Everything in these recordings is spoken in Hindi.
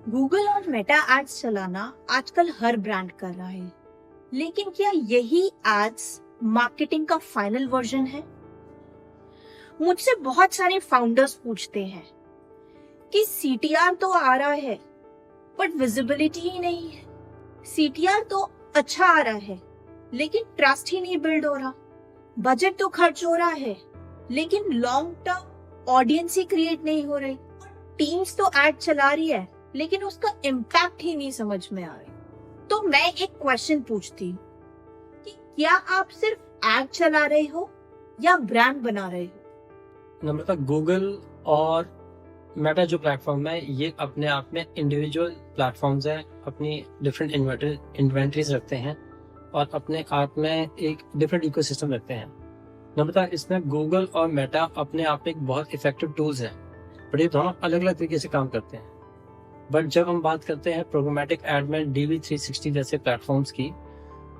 गूगल और मेटा एड्स चलाना आजकल हर ब्रांड कर रहा है, लेकिन क्या यही एड्स मार्केटिंग का फाइनल वर्जन है? मुझसे बहुत सारे फाउंडर्स पूछते हैं कि सीटीआर तो आ रहा है बट विजिबिलिटी ही नहीं है। सीटीआर तो अच्छा आ रहा है लेकिन ट्रस्ट ही नहीं बिल्ड हो रहा। बजट तो खर्च हो रहा है लेकिन लॉन्ग टर्म ऑडियंस ही क्रिएट नहीं हो रही। टीम्स तो एड चला रही है लेकिन उसका इम्पैक्ट ही नहीं समझ में आ रही। तो मैं एक क्वेश्चन पूछती कि क्या आप सिर्फ एड चला रहे हो या ब्रांड बना रहे हो? नम्रता, गूगल और मेटा जो प्लेटफॉर्म है ये अपने आप में इंडिविजुअल प्लेटफॉर्म्स हैं, अपनी डिफरेंट इन्वेंटरीज रखते हैं और अपने आप में एक डिफरेंट इकोसिस्टम रखते हैं। नम्रता, इसमें गूगल और मेटा अपने आप में एक बहुत इफेक्टिव टूल्स हैं, बट ये दोनों अलग अलग तरीके से काम करते हैं। बट जब हम बात करते हैं प्रोग्रामेटिक एड में DV360 जैसे प्लेटफॉर्म्स की,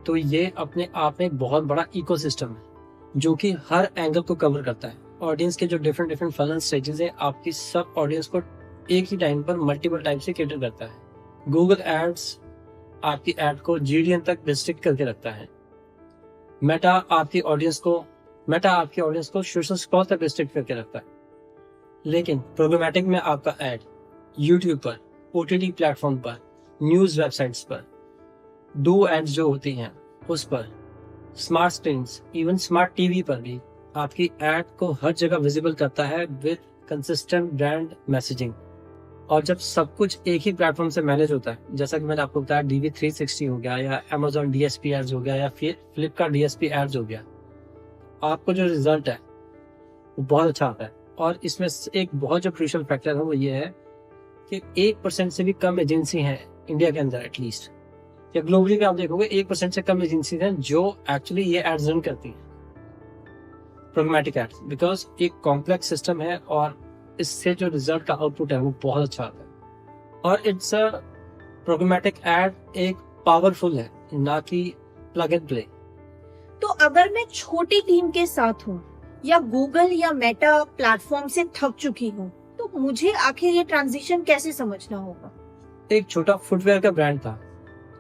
तो ये अपने आप में एक बहुत बड़ा इकोसिस्टम है जो कि हर एंगल को कवर करता है। ऑडियंस के जो डिफरेंट फनल स्टेजेस हैं, आपकी सब ऑडियंस को एक ही टाइम पर मल्टीपल टाइप से कैटर करता है। गूगल एड्स आपकी एड को GDN तक रिस्ट्रिक्ट करके रखता है। मेटा आपकी ऑडियंस को सोशल स्क्रॉल तक रिस्ट्रिक्ट करके रखता है। लेकिन प्रोग्रामेटिक में आपका एड यूट्यूब पर, OTT प्लेटफॉर्म पर, न्यूज वेबसाइट्स पर, डू एड्स जो होती हैं उस पर, smart screens, even smart TV पर भी आपकी एड को हर जगह विजिबल करता है विद कंसिस्टेंट ब्रांड मैसेजिंग। और जब सब कुछ एक ही प्लेटफॉर्म से मैनेज होता है, जैसा कि मैंने आपको बताया DV360 हो गया या Amazon DSP एड्स हो गया या फिर फ्लिपकार्ट DSP एड्स हो गया, आपको जो रिजल्ट है वो बहुत अच्छा आता है। और इसमें एक बहुत जो क्रूशियल फैक्टर है वो ये है कि 1% से भी कम एजेंसी हैं इंडिया के अंदर, एटलीस्ट या ग्लोबली में आप देखोगे 1% से कम एजेंसी हैं जो एक्चुअली ये एड्स रन करती हैं, प्रोग्रामेटिक एड्स, बिकॉज एक कॉम्प्लेक्स सिस्टम है और इससे जो रिजल्ट का आउटपुट है वो बहुत अच्छा आता है। और इट्स अ प्रोग्रामेटिक एड एक पावरफुल है, ना कि प्लग एंड प्ले। तो अगर मैं छोटी टीम के साथ हूँ या गूगल या मेटा प्लेटफॉर्म से थक चुकी हूँ, तो मुझे आखिर ये ट्रांजिशन कैसे समझना होगा? एक छोटा फुटवेयर का ब्रांड था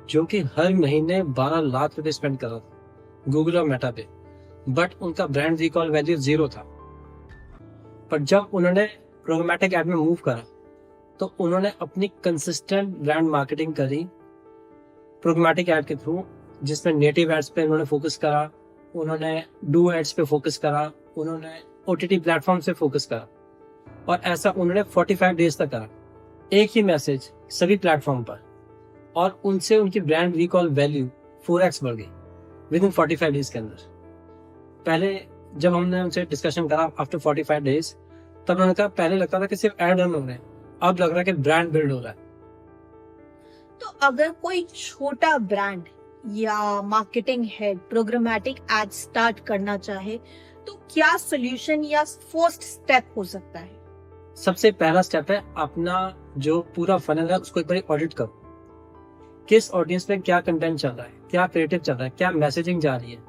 जो कि हर महीने 12 लाख रुपए स्पेंड कर रहा था गूगल और मेटा पे, बट उनका ब्रांड रिकॉल वैल्यू 0 था। पर जब उन्होंने प्रोग्रामेटिक एड में मूव करा तो उन्होंने अपनी कंसिस्टेंट ब्रांड मार्केटिंग करी प्रोग्रामेटिक एड के थ्रू, जिसमें नेटिव एड्स पे उन्होंने फोकस करा, उन्होंने डू एड्स पे फोकस करा, उन्होंने OTT प्लेटफॉर्म से फोकस करा। और ऐसा उन्होंने 45 डेज तक करा, एक ही मैसेज सभी प्लेटफॉर्म पर, और उनसे उनकी ब्रांड रिकॉल वैल्यू 4x बढ़ गई विद इन 45 डेज के अंदर। पहले जब हमने उनसे डिस्कशन करा आफ्टर 45 डेज, तब उन्होंने कहा पहले लगता था कि सिर्फ एड रन हो रहे हैं, अब लग रहा है कि ब्रांड बिल्ड हो रहा है। तो अगर कोई छोटा ब्रांड या marketing head programmatic ad start करना चाहे तो क्या सोल्यूशन या फर्स्ट स्टेप हो सकता है? सबसे पहला स्टेप है अपना जो पूरा फनल है उसको एक बार ऑडिट करो। किस ऑडियंस में क्या कंटेंट चल रहा है, क्या क्रिएटिव चल रहा है, क्या मैसेजिंग जा रही है,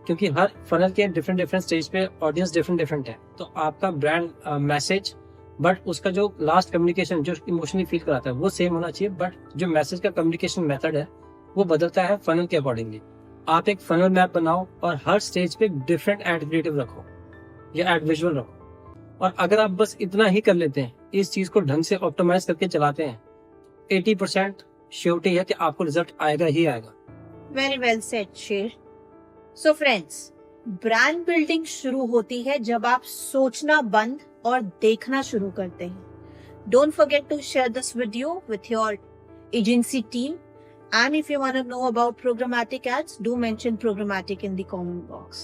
क्योंकि हर फनल के डिफरेंट स्टेज पे ऑडियंस डिफरेंट है। तो आपका ब्रांड मैसेज, बट उसका जो लास्ट कम्युनिकेशन जो इमोशनली फील कराता है वो सेम होना चाहिए, बट जो मैसेज का कम्युनिकेशन मेथड है वो बदलता है फनल के अकॉर्डिंगली। आप एक फनल मैप बनाओ और हर स्टेज पे डिफरेंट एड क्रिएटिव रखो या एड विजुअल रखो। और अगर आप बस इतना ही कर लेते हैं, इस चीज को ढंग से ऑप्टिमाइज करके चलाते हैं, 80% श्योरिटी है कि आपको रिजल्ट आएगा ही आएगा। वेरी वेल सेड शेर। सो फ्रेंड्स, ब्रांड बिल्डिंग शुरू होती है जब आप सोचना बंद और देखना शुरू करते हैं। Don't forget to share this video with your agency team, and if you want to know about programmatic ads, do mention programmatic in the comment box.